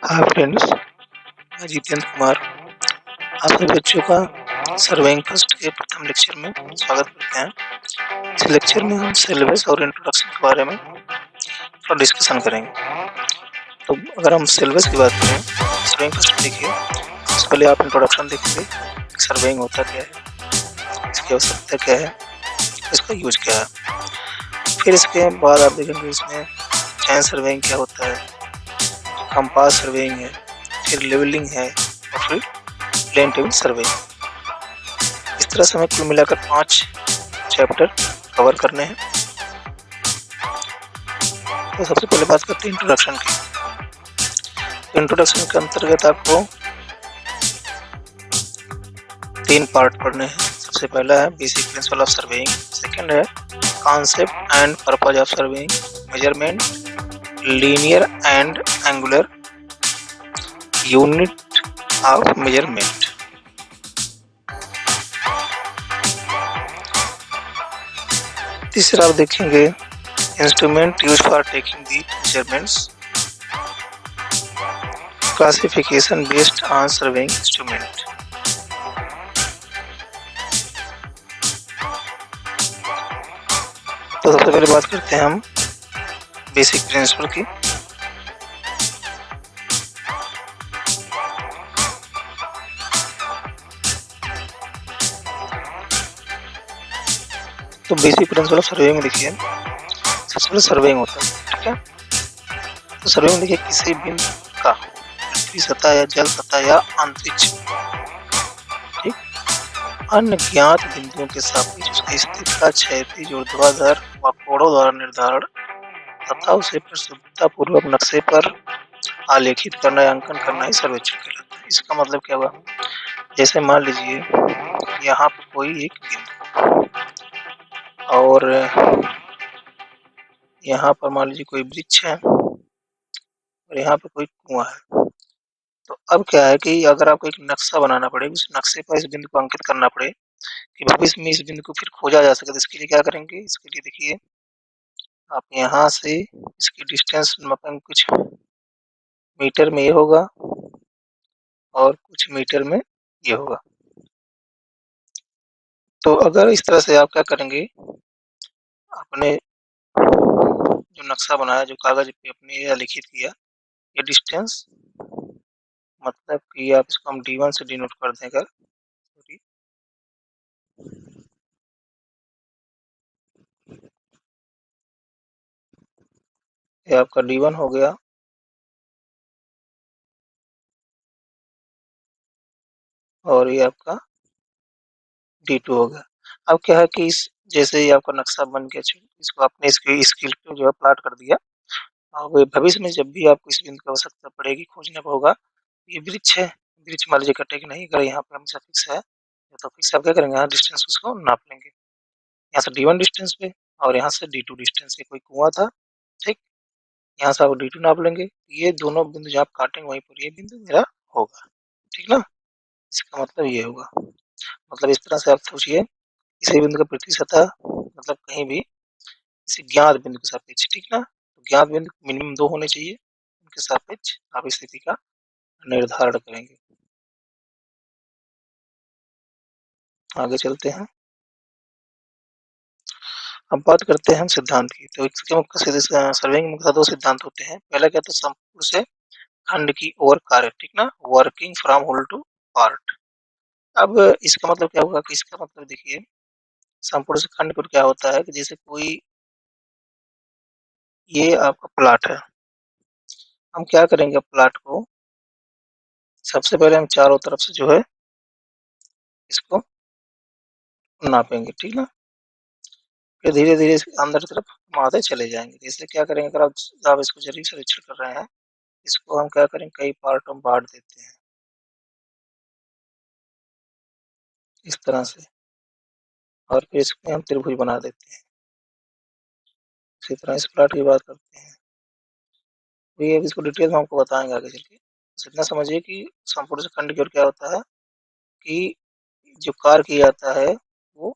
Hi friends, मैं जितेंद्र कुमार आप सभी बच्चों का सर्वेइंग फर्स्ट के प्रथम लेक्चर में स्वागत करते हैं। इस लेक्चर में हम सिलेबस और इंट्रोडक्शन के बारे में थोड़ा डिस्कशन करेंगे। तो अगर हम सिलेबस की बात करें, सर्वेइंग फर्स्ट देखिए, सबसे पहले आप इंट्रोडक्शन देखेंगे, सर्वेइंग होता क्या है, इसकी आवश्यकता क्या है, इसका यूज क्या है। फिर इसके बाद आप देखेंगे इसमें चैन सर्वेइंग क्या होता है, कंपास सर्वेइंग है, फिर लेवलिंग है और फिर प्लेन टेबल सर्वेइंग। इस तरह से हमें कुल मिलाकर 5 चैप्टर कवर करने हैं। तो सबसे पहले बात करते हैं इंट्रोडक्शन की। इंट्रोडक्शन के अंतर्गत आपको 3 पार्ट पढ़ने हैं। सबसे पहला है basic principle of surveying, second है concept and purpose of surveying, measurement, linear and angular unit of measurement. तीसरा आप देखेंगे instrument use for taking the measurements, classification based on surveying instrument. तो सबसे पहले बात करते हैं हम बेसिक प्रिंसिपल की। तो बेसिक प्रिंसिपल ऑफ सर्वेइंग देखिए, सबसे पहले सर्वेइंग होता है, ठीक है। तो सर्वेइंग देखिए किसी बिंदु का पृथ्वी सतह या जल सतह या अंतरिक्ष, ठीक, अन्य ज्ञात बिंदुओं के सापेक्ष उसकी स्थिति का क्षैतिज ऊर्ध्वाधर व कोणों द्वारा निर्धारण तथा उसे प्रशुद्धता पूर्वक नक्शे पर आलेखित करना या अंकन करना ही सर्वेक्षण कहलाता है। इसका मतलब क्या हुआ, जैसे मान लीजिए यहाँ पर कोई एक बिंदु और यहाँ पर मान लीजिए कोई वृक्ष है और यहाँ पे कोई कुआं है। तो अब क्या है कि अगर आपको एक नक्शा बनाना पड़े, उस नक्शे पर इस बिंदु को अंकित करना पड़े कि भविष्य में इस बिंदु को फिर खोजा जा सके, तो इसके लिए क्या करेंगे, इसके लिए देखिए आप यहाँ से इसकी डिस्टेंस मतलब कुछ मीटर में ये होगा और कुछ मीटर में ये होगा। तो अगर इस तरह से आप क्या करेंगे, अपने जो नक्शा बनाया, जो कागज पे अपने ये लिखित किया, ये डिस्टेंस मतलब कि आप इसको हम D1 से डिनोट कर दें अगर, ये आपका D1 हो गया और ये आपका D2 हो गया। अब क्या है कि इस जैसे ही आपका नक्शा बन गया, इसको आपने इसकी स्केल पे जो है प्लॉट कर दिया। अब भविष्य में जब भी आपको इस बिंदु की आवश्यकता पड़ेगी, खोजना होगा, ये वृक्ष है, वृक्ष मान लीजिए कटेगा नहीं, अगर यहाँ पे हमेशा फिक्स है तो फिक्स आप क्या करेंगे, यहाँ डिस्टेंस उसको नाप लेंगे, यहाँ से D1 डिस्टेंस पे और यहाँ से D2 डिस्टेंस पे। कोई कुआं था, ठीक, यहाँ से आप D2 नाप लेंगे, ये दोनों बिंदु जहाँ आप काटेंगे वहीं पर ये बिंदु मेरा होगा, ठीक ना। इसका मतलब ये होगा, मतलब इस तरह से आप सोचिए, किसी बिंदु का पृथ्वी सतह मतलब कहीं भी किसी ज्ञात बिंदु के सापेक्ष, ठीक ना। तो ज्ञात बिंदु मिनिमम 2 होने चाहिए, उनके सापेक्ष आप स्थिति का निर्धारण करेंगे। आगे चलते हैं, अब बात करते हैं हम सिद्धांत की। तो इसके मुख्य सर्वेइंग मुख्य 2 सिद्धांत होते हैं। पहला क्या था, संपूर्ण से खंड की ओर कार्य, ठीक ना, working from whole to part. अब इसका मतलब क्या होगा कि इसका मतलब देखिए, संपूर्ण से खंड पर क्या होता है कि जैसे कोई ये आपका प्लॉट है, हम क्या करेंगे प्लॉट को, सबसे पहले हम चारों तरफ से जो है इसको नापेंगे, ठीक ना। फिर धीरे धीरे अंदर की तरफ घुमाते चले जाएंगे। जैसे क्या करेंगे, अगर आप इसको जरिए सर्वेक्षण कर रहे हैं, इसको हम क्या करेंगे, कई पार्टों में बांट देते हैं इस तरह से, और फिर इसमें हम त्रिभुज बना देते हैं। इसी तरह इस प्लॉट की बात करते हैं, तो ये इसको डिटेल में आपको बताएंगे आगे चल के। बस इतना समझिए कि संपूर्ण से खंड की ओर क्या होता है कि जो कार्य किया जाता है वो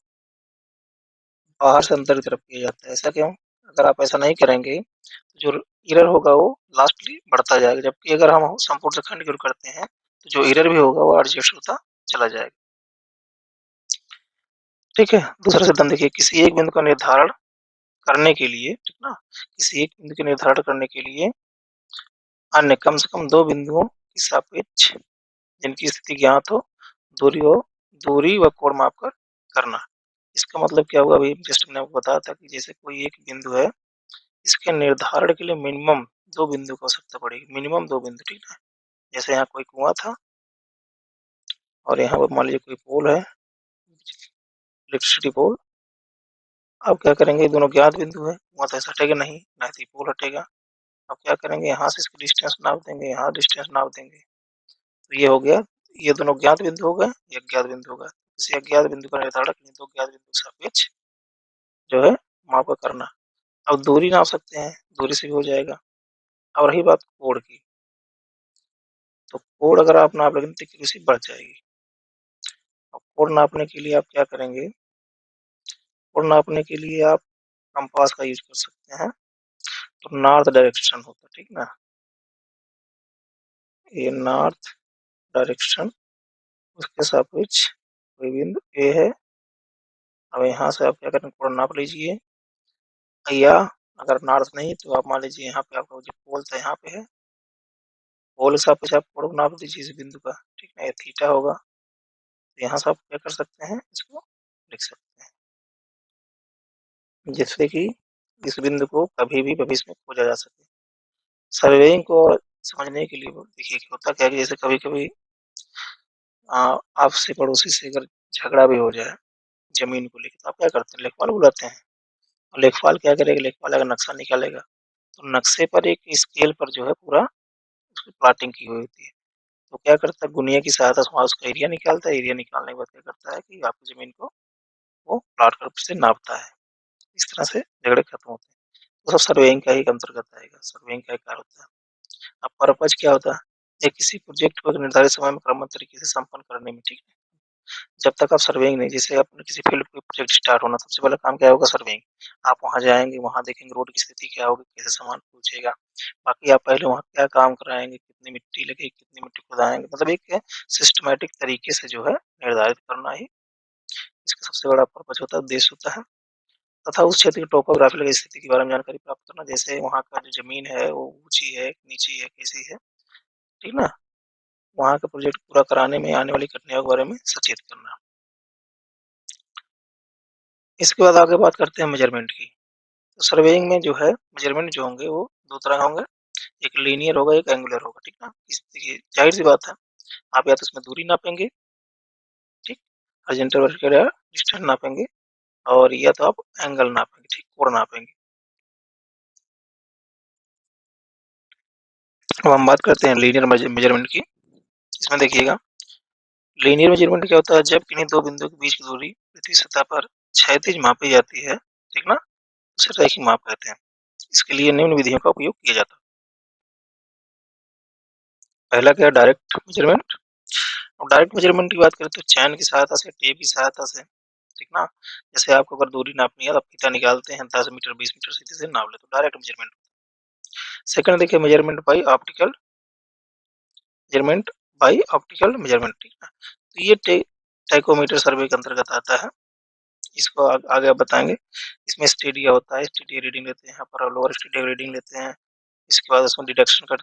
बाहर से अंदर की तरफ किया जाता है। ऐसा क्यों, अगर आप ऐसा नहीं करेंगे, तो जो एरर होगा वो लास्टली बढ़ता जाएगा, जबकि अगर हम संपूर्ण से खंड की ओर करते हैं, तो जो एरर भी होगा वो एडजस्ट होता चला जाएगा। ठीक है? दूसरा सिद्धांत देखिए, किसी एक बिंदु का निर्धारण करने के लिए, ठीक ना? किसी एक बिंदु के निर्धारण करने के लिए अन्य कम से कम 2 बिंदुओं की सापेक्ष जिनकी स्थिति ज्ञात हो, दूरी हो दूरी व कोण मापकर करना। इसका मतलब क्या हुआ, अभी जस्ट मैंने आपको बताया था कि जैसे कोई एक बिंदु है, इसके निर्धारण के लिए मिनिमम 2 बिंदु की आवश्यकता पड़ेगी, मिनिमम 2 बिंदु, ठीक है? जैसे यहाँ कोई कुआँ था और यहाँ पर मान लीजिए कोई पोल है, इलेक्ट्रिसिटी पोल। अब क्या करेंगे, दोनों ज्ञात बिंदु है, कुआँ तो ऐसे हटेगा नहीं, ना ही पोल हटेगा। अब क्या करेंगे, यहाँ से इसकी डिस्टेंस नाप देंगे, यहाँ डिस्टेंस नाप देंगे। तो ये हो गया, ये दोनों ज्ञात बिंदु हो गए, ये अज्ञात बिंदु हो गए। इसे अज्ञात बिंदु का निर्धारण के लिए 2 ज्ञात बिंदु के सापेक्ष जो है माप करना। अब दूरी नाप सकते हैं, दूरी से भी हो जाएगा। अब रही बात कोण की, तो कोण अगर आप नाप लेंगे तो एक्यूरेसी बढ़ जाएगी। अब कोण नापने के लिए आप क्या करेंगे, कोण नापने के लिए आप कंपास का यूज कर सकते हैं। तो नॉर्थ डायरेक्शन होता है, ठीक ना? ये नॉर्थ डायरेक्शन, उसके सापेक्ष कोई बिंदु ए है। अब यहाँ से आप क्या करें, कोण नाप लीजिए, या अगर नॉर्थ नहीं तो आप मान लीजिए यहाँ पे आपका जो पोल था यहाँ पे है, पोल के सापेक्ष आप कोण नाप दीजिए इस बिंदु का, ठीक है? ये थीटा होगा। तो यहाँ से आप क्या कर सकते हैं, इसको लिख सकते हैं, जिससे कि इस बिंदु को कभी भी भविष्य में खोजा जा सके। सर्वेइंग को समझने के लिए देखिए होता क्या है कि जैसे कभी-कभी आपसे पड़ोसी से अगर झगड़ा भी हो जाए ज़मीन को लेके, तो आप क्या करते हैं, लेखपाल बुलाते हैं। और लेखपाल क्या करेगा, लेखपाल अगर नक्शा निकालेगा, तो नक्शे पर एक स्केल पर जो है पूरा उसकी प्लॉटिंग की हुई होती है। तो क्या करता है, गुनिया की सहायता से वहाँ उसका एरिया निकालता है, एरिया निकालने के बाद क्या करता है कि आपकी ज़मीन को वो प्लॉट कर से नापता है। इस तरह से झगड़े खत्म होते हैं। वो सब सर्वेइंग का ही अंतर्गत आएगा, सर्वेइंग का ही कार्य होता है। अब पर्पज़ क्या होता है, ये किसी प्रोजेक्ट को एक निर्धारित समय में क्रमबद्ध तरीके से संपन्न करने में, ठीक है? जब तक आप सर्वेइंग नहीं, जैसे आपने किसी फील्ड पे प्रोजेक्ट स्टार्ट होना, सबसे पहला काम क्या होगा, सर्वेइंग। आप वहाँ जाएँगे, वहाँ देखेंगे रोड की स्थिति क्या होगी, कैसे सामान पहुँचेगा। बाकी आप पहले वहाँ क्या काम कराएँगे, कितनी मिट्टी लगेगी, कितनी मिट्टी खुदाएँगे, मतलब एक सिस्टमैटिक तरीके से जो है निर्धारित करना ही इसका सबसे बड़ा पर्पज़ होता है, उद्देश्य होता है। तथा उस क्षेत्र की टोपोग्राफिकल स्थिति के बारे में जानकारी प्राप्त करना, जैसे वहाँ का जो ज़मीन है वो ऊँची है, नीची है, कैसी है, ठीक ना? वहाँ का प्रोजेक्ट पूरा कराने में आने वाली कठिनाइयों के बारे में सचेत करना। इसके बाद आगे बात करते हैं मेज़रमेंट की। तो सर्वेइंग में जो है मेज़रमेंट जो होंगे वो 2 तरह के होंगे, एक लीनियर होगा, एक एंगुलर होगा, ठीक ना? इस देखिए ज़ाहिर-सी बात है, आप या तो इसमें दूरी नापेंगे, ठीक? हॉरिज़ॉन्टल वर्टिकल या डिस्टेंस नापेंगे, और या तो आप एंगल नापेंगे, ठीक? कोण नापेंगे। अब हम बात करते हैं लीनियर मेज़रमेंट की। इसमें देखिएगा, लीनियर मेज़रमेंट क्या होता है, जब किन्हीं 2 बिंदुओं के बीच की दूरी पृथ्वी सतह पर क्षैतिज मापी जाती है, ठीक ना? उसे रैखिक माप कहते हैं। इसके लिए निम्न विधियों का उपयोग किया जाता है। पहला क्या है, डायरेक्ट मेज़रमेंट। अब डायरेक्ट मेज़रमेंट की बात करें तो चैन की सहायता से, टेप की सहायता से, ठीक ना? जैसे आपको अगर दूरी नापनी है तो आप फीता निकालते हैं, 10 मीटर, 20 मीटर सीधे से नाप लेते हो, डायरेक्ट मेज़रमेंट। सेकंड देखिए, मेज़रमेंट बाय ऑप्टिकल मेज़रमेंट, ठीक है? तो ये टाइकोमीटर सर्वे के अंतर्गत आता है। इसको आगे आप बताएँगे। इसमें स्टेडिया होता है, स्टेडिया रीडिंग लेते हैं, यहाँ पर लोअर स्टेडिया रीडिंग लेते हैं। इसके बाद उसमें डिडक्शन का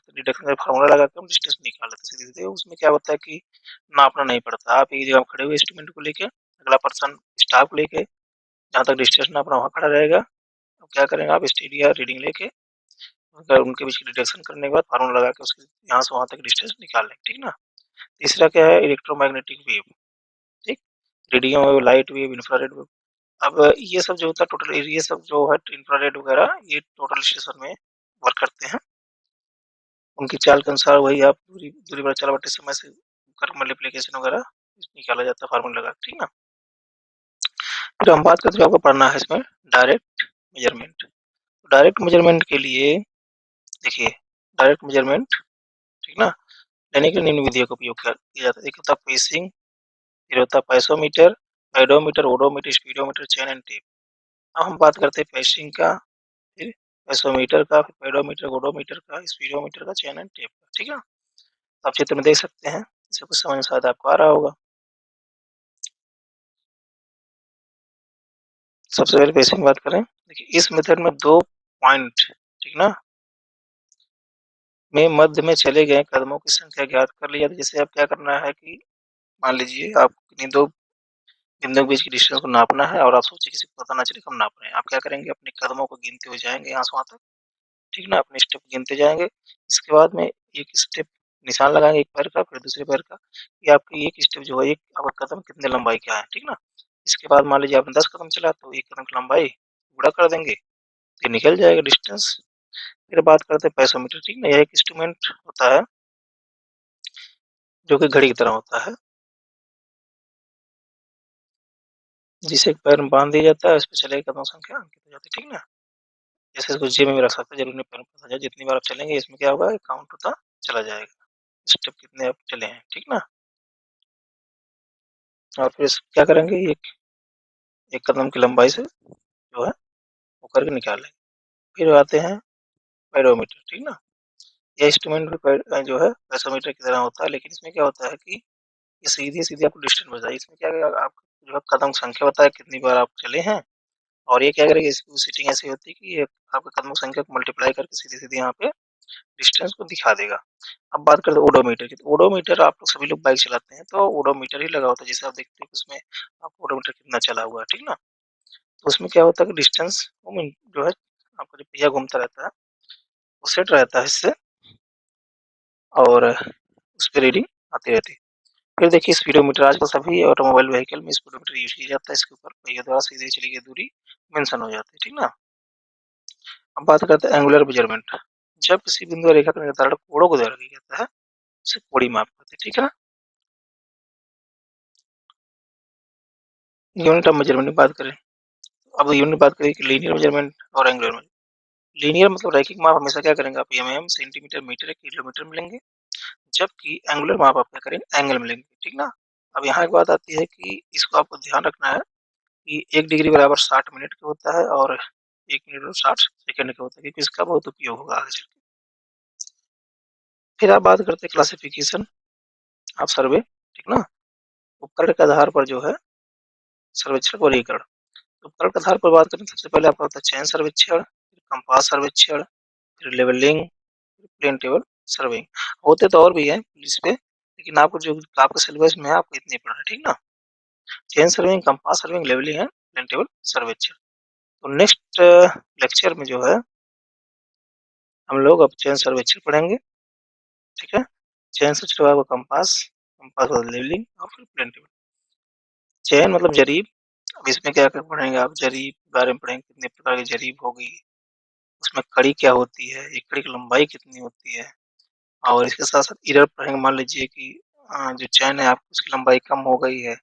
फार्मूला लगा के हम डिस्टेंस निकाल लेते हैं सीधे-सीधे। उसमें क्या होता है कि नापना नहीं पड़ता। आप एक जगह खड़े हुए इंस्ट्रूमेंट को लेके, अगला पर्सन स्टाफ को लेके, जहाँ तक डिस्टेंस नापना वहाँ खड़ा रहेगा। अब क्या करेंगे, आप स्टेडिया रीडिंग लेके अगर उनके बीच की डिडक्शन करने के बाद फार्मूला लगा के उसके यहाँ से वहाँ तक डिस्टेंस निकाल लें, ठीक ना? तीसरा क्या है, इलेक्ट्रोमैग्नेटिक वेव, ठीक? Radio wave, light wave, infrared wave. अब ये सब जो होता है टोटल, ये सब जो है इंफ्रारेड वगैरह, ये टोटल स्टेशन में वर्क करते हैं। उनकी चाल के अनुसार वही आप दूरी दूरी पर चाल बटे समय से कर मल्टीप्लिकेशन वगैरह निकाला जाता है फार्मूला लगा के, ठीक ना? फिर हम बात करते हैं, जो आपको पढ़ना है इसमें डायरेक्ट मेजरमेंट। डायरेक्ट मेजरमेंट के लिए देखिए, डायरेक्ट मेजरमेंट, ठीक ना? लेने के लिए निम्न विधियों का उपयोग किया जाता है। एक होता है पेसिंग, फिर होता है piezometer, pedometer, odometer, speedometer, chain and tape. अब हम बात करते हैं पेसिंग का, पेसोमीटर का, फिर पेडोमीटर, ओडोमीटर का, स्पीडोमीटर का, चेन एंड टेप का, ठीक है? आप चित्र में देख सकते हैं, इससे कुछ समझ में शायद आपको आ रहा होगा। सबसे पहले बेसिक बात करें, देखिए इस मेथड में 2 पॉइंट, ठीक ना, में मध्य में चले गए कदमों की संख्या ज्ञात कर ली जाती है। जैसे अब क्या करना है कि मान लीजिए आपको किन्हीं 2 बिंदुओं के बीच की डिस्टेंस को नापना है और आप सोचिए किसी को पता ना चले कब नाप रहे हैं। आप क्या करेंगे, अपने कदमों को गिनते हुए जाएँगे यहाँ से वहाँ तक, ठीक ना? अपने स्टेप गिनते जाएँगे। इसके बाद में एक स्टेप निशान लगाएँगे एक पैर का, फिर दूसरे पैर का, कि आपकी एक स्टेप जो है, एक आपका कदम कितने लंबाई का है, ठीक ना? इसके बाद मान लीजिए आपने 10 कदम चला तो 1 कदम की लंबाई गुणा कर देंगे, ये निकल जाएगा डिस्टेंस। फिर बात करते हैं पेसोमीटर, ठीक ना? यह एक इंस्ट्रूमेंट होता है, जो कि घड़ी की तरह होता है, जिसे एक पैर में बाँध दिया जाता है, उस पे चलेगा कदम संख्या अंकित हो जाती है, ठीक ना? जैसे इसको जेब में भी रख सकते हैं, ज़रूरी नहीं पैर में फँसा जाए, जितनी बार आप चलेंगे इसमें क्या होगा, काउंट होता चला जाएगा, स्टेप कितने आप चले हैं, ठीक ना? और फिर क्या करेंगे, एक एक कदम की लंबाई से जो है वो करके निकालेंगे। फिर आते हैं पेडोमीटर, ठीक ना? ये इंस्ट्रूमेंट भी जो है पेसोमीटर की तरह होता है, लेकिन इसमें क्या होता है कि ये सीधे-सीधे आपको डिस्टेंस बताएगी। इसमें क्या करेगा, आप जो है कदम संख्या बताए कितनी बार आप चले हैं, और ये क्या करेगा, इसकी सेटिंग ऐसी होती है कि ये आपके कदमों की संख्या को मल्टीप्लाई करके सीधे-सीधे यहाँ पे डिस्टेंस को दिखा देगा। अब बात करते हैं ओडोमीटर की, तो ओडोमीटर आप लोग सभी लोग बाइक चलाते हैं, तो ओडोमीटर ही लगा होता है, जैसे आप देखते हैं कि उसमें आपको ओडोमीटर कितना चला हुआ है, ठीक ना? तो उसमें क्या होता है कि डिस्टेंस वो जो है आपका जो पहिया घूमता रहता है, वो सेट रहता है इससे, और उस पे रीडिंग आती रहती है। फिर देखिए स्पीडोमीटर, आजकल सभी ऑटोमोबाइल व्हीकल में स्पीडोमीटर यूज़ किया जाता है, इसके ऊपर पहिए द्वारा सीधे चली गई दूरी मेंशन हो जाती है, ठीक ना? अब बात करते हैं एंगुलर मेजरमेंट। जब किसी बिंदु और रेखा का निर्धारण कोणों के द्वारा किया जाता है, उसे कोणीय माप कहते हैं, ठीक है ना? यूनिट ऑफ मेजरमेंट की बात करें, अब यूनिट बात करें कि लीनियर मेजरमेंट और एंगुलर मेजरमेंट। लीनियर मतलब रैखिक माप हमेशा क्या करेंगे, आप एमएम, सेंटीमीटर, मीटर या किलोमीटर में लेंगे, जबकि एंगुलर माप आप क्या करेंगे, एंगल में लेंगे, ठीक ना? अब यहाँ एक बात आती है कि इसको आपको ध्यान रखना है कि 1 डिग्री बराबर 60 मिनट का होता है, और 1 मिनट बराबर 60 सेकंड का होता है, क्योंकि इसका बहुत उपयोग होगा आगे चल के। फिर आप बात करते हैं क्लासिफिकेशन ऑफ सर्वे, ठीक ना? उपकरण के आधार पर जो है सर्वेक्षण का वर्गीकरण। उपकरण के आधार पर बात करें, सबसे पहले आपका होता है चयन सर्वेक्षण, फिर कंपास सर्वेक्षण, फिर लेवलिंग, फिर प्लेन टेबल सर्वेइंग। होते तो और भी हैं इस पे, लेकिन आपको जो आपके सिलेबस में है आपको इतने ही पढ़ना है, ठीक ना? चयन surveying, compass surveying, levelling and plane table सर्वेक्षण। तो नेक्स्ट लेक्चर में जो है हम लोग अब चयन सर्वेक्षण पढ़ेंगे, ठीक है? चयन सर्वेक्षण के बाद वो कंपास, कंपास के बाद लेवलिंग और फिर प्लेन टेबल। चयन मतलब जरीब, अब इसमें क्या-क्या पढ़ेंगे आप, जरीब के बारे में पढ़ेंगे, कितने प्रकार की जरीब होगी, उसमें कड़ी क्या होती है, एक कड़ी की लंबाई कितनी होती है, और इसके साथ-साथ इरर पढ़ेंगे। मान लीजिए कि जो चैन है आपकी उसकी लंबाई कम हो गई है,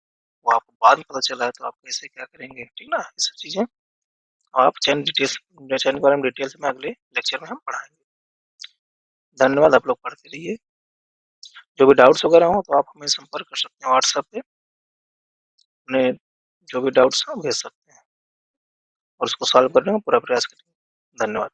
वो आपको बाद में पता चला है, तो आप कैसे क्या करेंगे, ठीक ना? ये सब चीज़ें आप चैन के बारे में डिटेल्स में अगले लेक्चर में हम पढ़ाएँगे। धन्यवाद, आप लोग पढ़ते रहिए। जो भी डाउट्स वगैरह हो तो आप हमें संपर्क कर सकते हैं व्हाट्सएप पे, अपने जो भी डाउट्स हैं वो भेज सकते हैं, और उसको सॉल्व करने का पूरा प्रयास करेंगे। धन्यवाद।